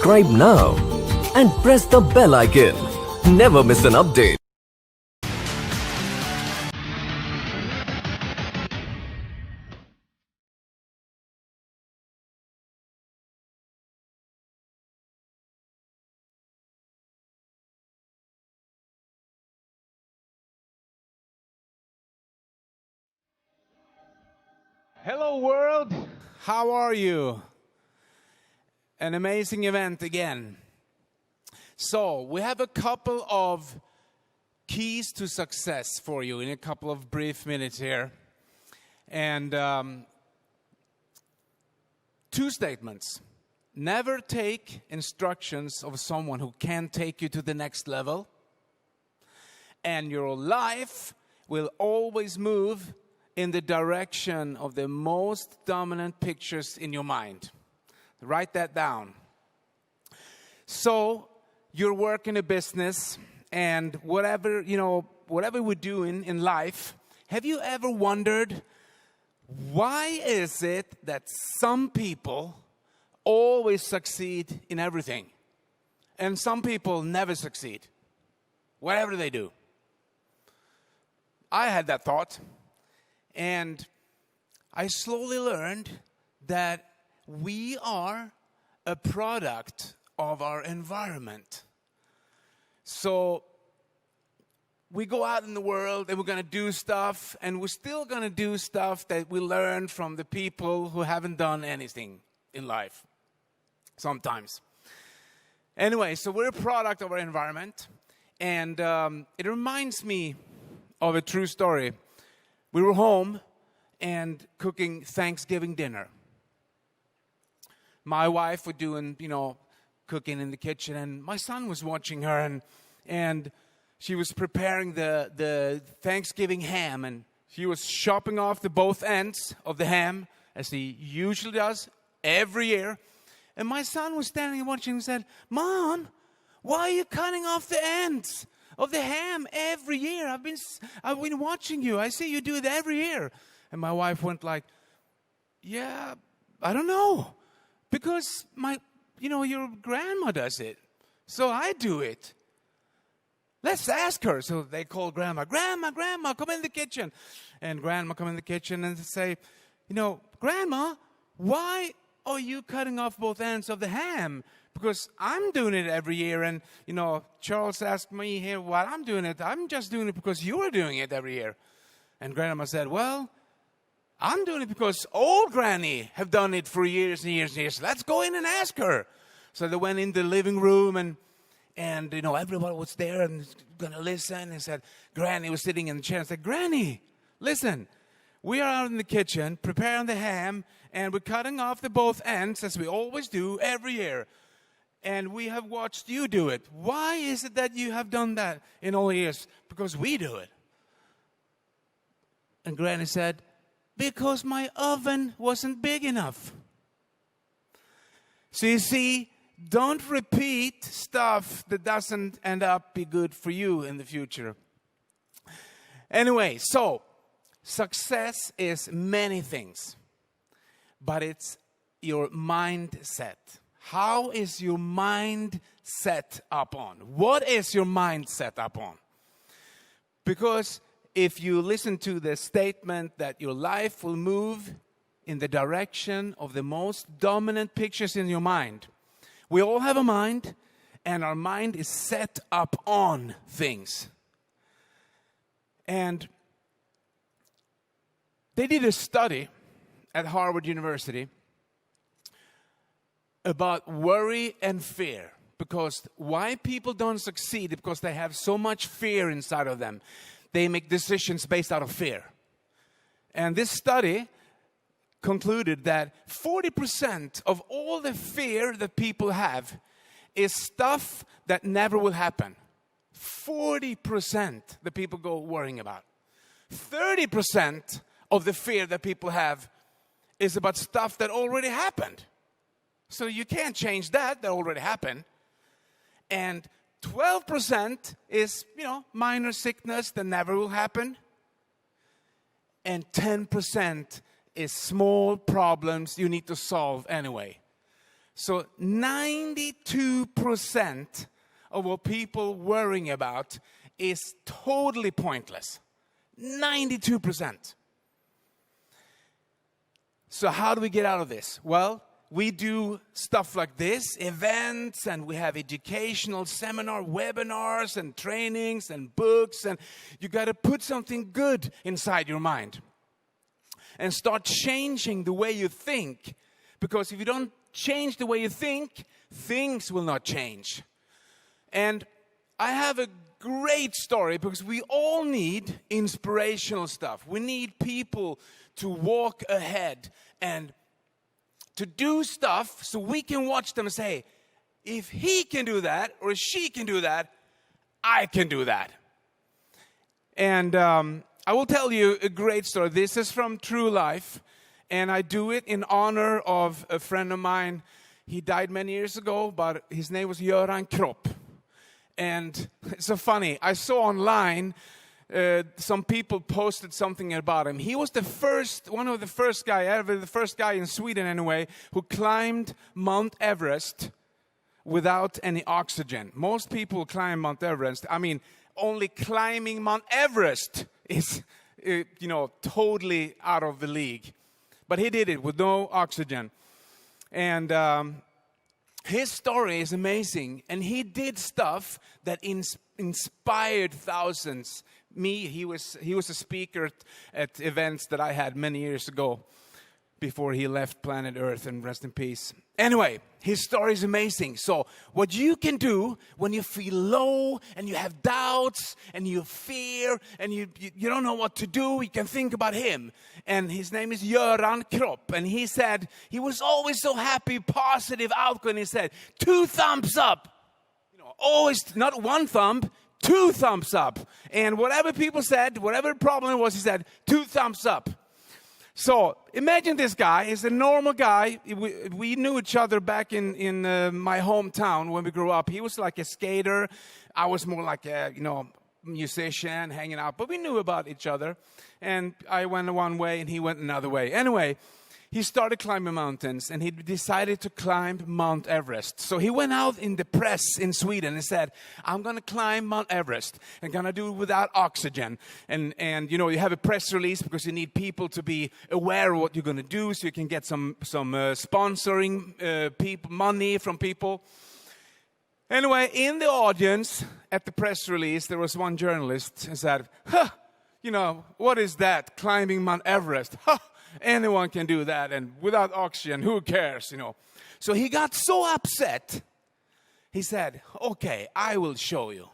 subscribe now and press the bell icon. Never miss an update. Hello world, how are you? An amazing event again. So, we have a couple of keys to success for you in a couple of brief minutes here. And two statements. Never take instructions of someone who can't take you to the next level. And your life will always move in the direction of the most dominant pictures in your mind. Write that down. So, you're working a business, and whatever we're doing in life, have you ever wondered, why is it that some people always succeed in everything, and some people never succeed, whatever they do? I had that thought. And I slowly learned that we are a product of our environment. So we go out in the world and we're going to do stuff, and we're still going to do stuff that we learned from the people who haven't done anything in life sometimes. Anyway, so we're a product of our environment, and it reminds me of a true story. We were home and cooking Thanksgiving dinner. My wife was doing, cooking in the kitchen, and my son was watching her, and she was preparing the Thanksgiving ham, and she was chopping off the both ends of the ham, as he usually does every year. And my son was standing and watching and said, "Mom, why are you cutting off the ends of the ham every year? I've been watching you. I see you do it every year." And my wife went like, "Yeah, I don't know. Because your grandma does it. So I do it. Let's ask her." So they call Grandma. Grandma, come in the kitchen." And Grandma come in the kitchen and say, "Grandma, why are you cutting off both ends of the ham? Because I'm doing it every year, and, Charles asked me here why I'm doing it. I'm just doing it because you are doing it every year." And Grandma said, "Well, I'm doing it because old Granny have done it for years and years and years. Let's go in and ask her." So they went in the living room, and everybody was there and going to listen. And said, Granny was sitting in the chair and said, "Granny, listen, we are out in the kitchen preparing the ham, and we're cutting off the both ends as we always do every year. And we have watched you do it. Why is it that you have done that in all years?" "Because we do it." And Granny said, "Because my oven wasn't big enough." So you see, don't repeat stuff that doesn't end up be good for you in the future. Anyway, so success is many things, but it's your mindset. How is your mind set up on? What is your mind set up on? Because if you listen to the statement that your life will move in the direction of the most dominant pictures in your mind. We all have a mind, and our mind is set up on things. And they did a study at Harvard University about worry and fear. Because why people don't succeed is because they have so much fear inside of them. They make decisions based out of fear. And this study concluded that 40% of all the fear that people have is stuff that never will happen. 40% the people go worrying about. 30% of the fear that people have is about stuff that already happened. So you can't change that already happened. And 12% is, minor sickness that never will happen. And 10% is small problems you need to solve anyway. So 92% of what people worrying about is totally pointless. 92%. So how do we get out of this? Well, we do stuff like this, events, and we have educational seminar, webinars, and trainings, and books, and you got to put something good inside your mind and start changing the way you think. Because if you don't change the way you think, things will not change. And I have a great story because we all need inspirational stuff. We need people to walk ahead and to do stuff so we can watch them and say, if he can do that or she can do that, I can do that. And I will tell you a great story. This is from true life, and I do it in honor of a friend of mine. He died many years ago, but his name was Göran Kropp. And it's so funny. I saw online some people posted something about him. He was the first guy in Sweden anyway, who climbed Mount Everest without any oxygen. Most people climb Mount Everest. I mean, only climbing Mount Everest is, totally out of the league. But he did it with no oxygen. And his story is amazing. And he did stuff that inspired thousands. He was a speaker at events that I had many years ago before he left planet Earth, and rest in peace. Anyway, his story is amazing. So what you can do when you feel low and you have doubts and you fear and you don't know what to do, you can think about him. And his name is Göran Kropp. And he said he was always so happy, positive, outgoing. He said, 2 thumbs up. Always not 1 thumb, 2 thumbs up. And whatever people said, whatever problem it was, he said, 2 thumbs up. So imagine this guy. He's a normal guy. We knew each other back in my hometown when we grew up. He was like a skater. I was more like a musician, hanging out. But we knew about each other. And I went one way and he went another way. Anyway, he started climbing mountains, and he decided to climb Mount Everest. So he went out in the press in Sweden and said, I'm going to climb Mount Everest. I'm going to do it without oxygen. And you have a press release because you need people to be aware of what you're going to do, so you can get some sponsoring money from people. Anyway, in the audience at the press release, there was one journalist who said, what is that, climbing Mount Everest? Anyone can do that, and without oxygen, who cares, So he got so upset, he said, okay, I will show you.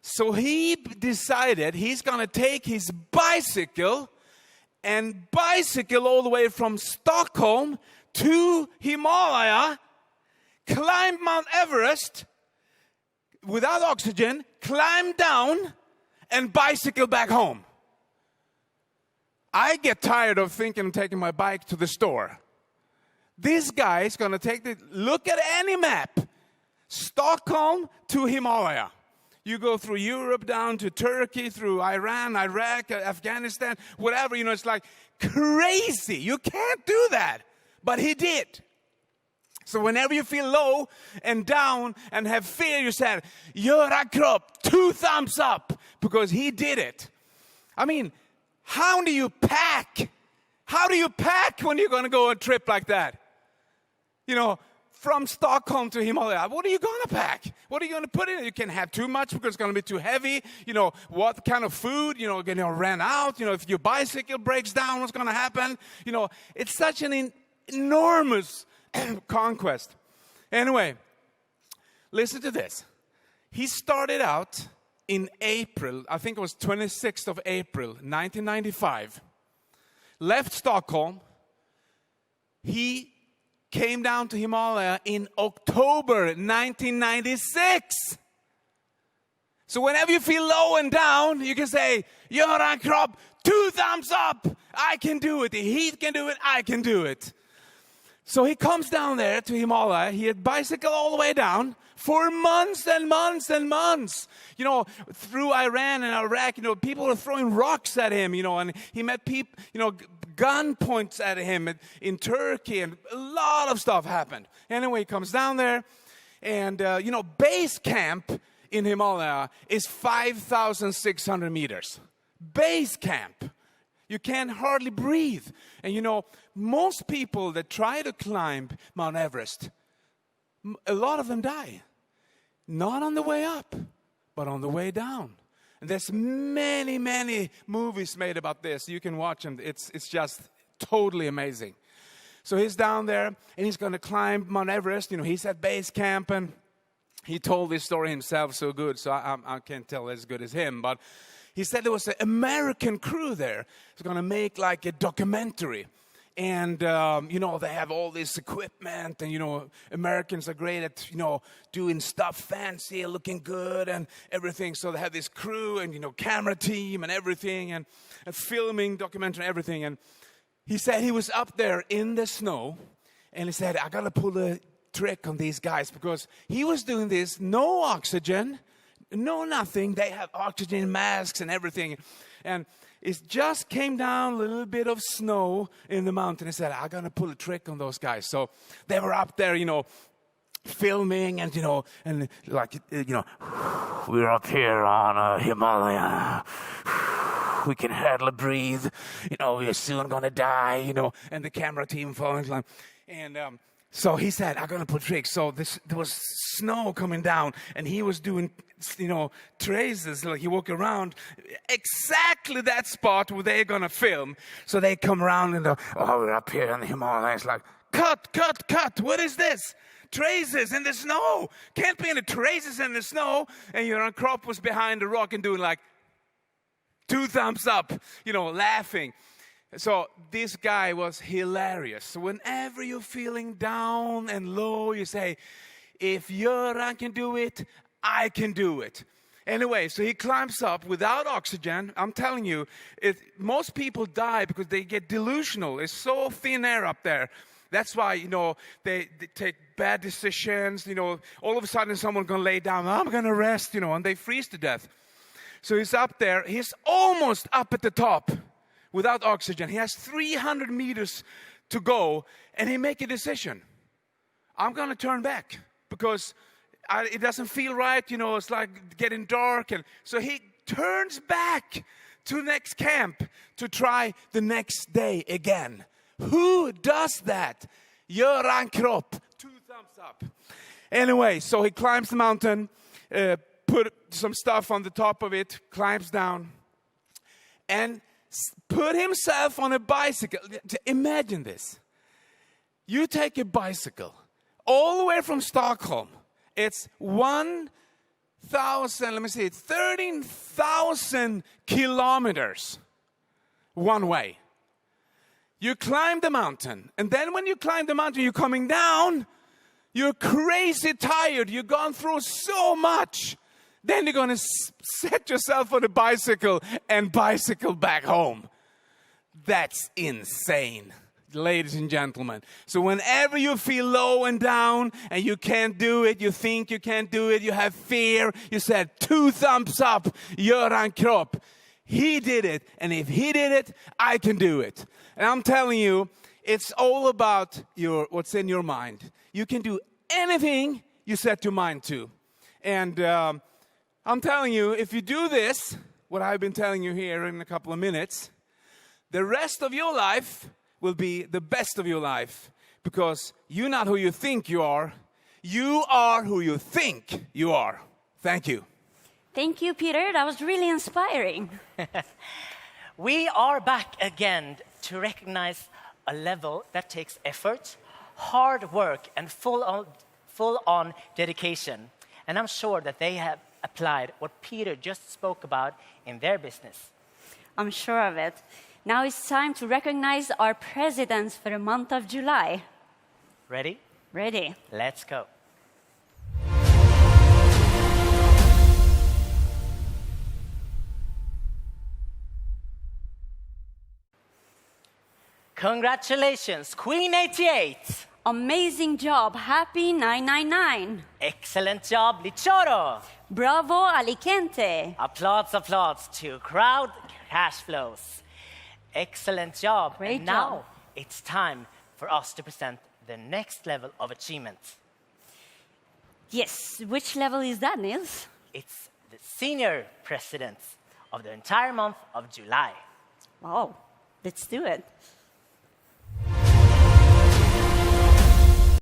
So he decided he's going to take his bicycle and bicycle all the way from Stockholm to Himalaya, climb Mount Everest without oxygen, climb down, and bicycle back home. I get tired of thinking of taking my bike to the store. This guy is going to look at any map. Stockholm to Himalaya. You go through Europe, down to Turkey, through Iran, Iraq, Afghanistan, whatever. It's like crazy. You can't do that. But he did. So whenever you feel low and down and have fear, you say, Göran Kropp, 2 thumbs up, because he did it. I mean, how do you pack? How do you pack when you're going to go on a trip like that? From Stockholm to Himalaya, what are you going to pack? What are you going to put in it? You can't have too much because it's going to be too heavy. What kind of food, going to run out? If your bicycle breaks down, what's going to happen? It's such an enormous conquest. Anyway, listen to this. He started out in April, I think it was 26th of April, 1995, left Stockholm. He came down to Himalaya in October 1996. So whenever you feel low and down, you can say, Göran Kropp, 2 thumbs up. I can do it. He can do it. I can do it. So he comes down there to Himalaya. He had bicycled all the way down for months and months and months. Through Iran and Iraq, people were throwing rocks at him, and he met people, gun points at him in Turkey, and a lot of stuff happened. Anyway, he comes down there, and, base camp in Himalaya is 5,600 meters. Base camp. You can't hardly breathe. And most people that try to climb Mount Everest, a lot of them die. Not on the way up, but on the way down. And there's many, many movies made about this. You can watch them. It's just totally amazing. So he's down there, and he's going to climb Mount Everest. He's at base camp, and he told this story himself so good, so I can't tell as good as him. But he said there was an American crew there. It's going to make like a documentary. And, they have all this equipment. And, Americans are great at, doing stuff fancy, looking good and everything. So they have this crew and, camera team and everything. And filming, documentary, everything. And he said he was up there in the snow. And he said, I got to pull a trick on these guys. Because he was doing this, no oxygen. No, nothing. They have oxygen masks and everything. And it just came down a little bit of snow in the mountain. He said, I'm going to pull a trick on those guys. So they were up there, filming and, we're up here on Himalaya. We can hardly breathe. We're soon going to die, and the camera team following. And so he said, I'm going to put tricks. So there was snow coming down, and he was doing, traces. Like he walked around exactly that spot where they're going to film. So they come around and we're up here in the Himalayas. Like, cut. What is this? Traces in the snow. Can't be any traces in the snow. And your crop was behind the rock and doing like 2 thumbs up, laughing. So this guy was hilarious. So whenever you're feeling down and low, you say, if Göran can do it, I can do it. Anyway, so he climbs up without oxygen. I'm telling you, most people die because they get delusional. It's so thin air up there. That's why, they take bad decisions. All of a sudden someone's going to lay down. I'm going to rest, and they freeze to death. So he's up there. He's almost up at the top. Without oxygen. He has 300 meters to go, and he make a decision. I'm going to turn back because it doesn't feel right. It's like getting dark. And so he turns back to the next camp to try the next day again. Who does that? Göran Kropp. 2 thumbs up. Anyway, so he climbs the mountain, put some stuff on the top of it, climbs down, and put himself on a bicycle. Imagine this. You take a bicycle all the way from Stockholm. It's 13,000 kilometers one way. You climb the mountain. And then when you climb the mountain, you're coming down. You're crazy tired. You've gone through so much. Then you're going to set yourself on a bicycle and bicycle back home. That's insane, ladies and gentlemen. So whenever you feel low and down and you can't do it, you think you can't do it, you have fear, you said 2 thumbs up, Göran Kropp. He did it. And if he did it, I can do it. And I'm telling you, it's all about what's in your mind. You can do anything you set your mind to. And I'm telling you, if you do this, what I've been telling you here in a couple of minutes, the rest of your life will be the best of your life. Because you're not who you think you are. You are who you think you are. Thank you. Thank you, Peter. That was really inspiring. We are back again to recognize a level that takes effort, hard work, and full-on dedication. And I'm sure that they have applied what Peter just spoke about in their business. I'm sure of it. Now it's time to recognize our presidents for the month of July. Ready? Ready. Let's go. Congratulations, Queen 88. Amazing job. Happy 999. Excellent job, Lichoro. Bravo, Alicante. Applause to crowd cash flows. Excellent job. Great and now job. it's time for us to present the next level of achievement. Yes, which level is that, Nils? It's the senior president of the entire month of July. Wow, let's do it.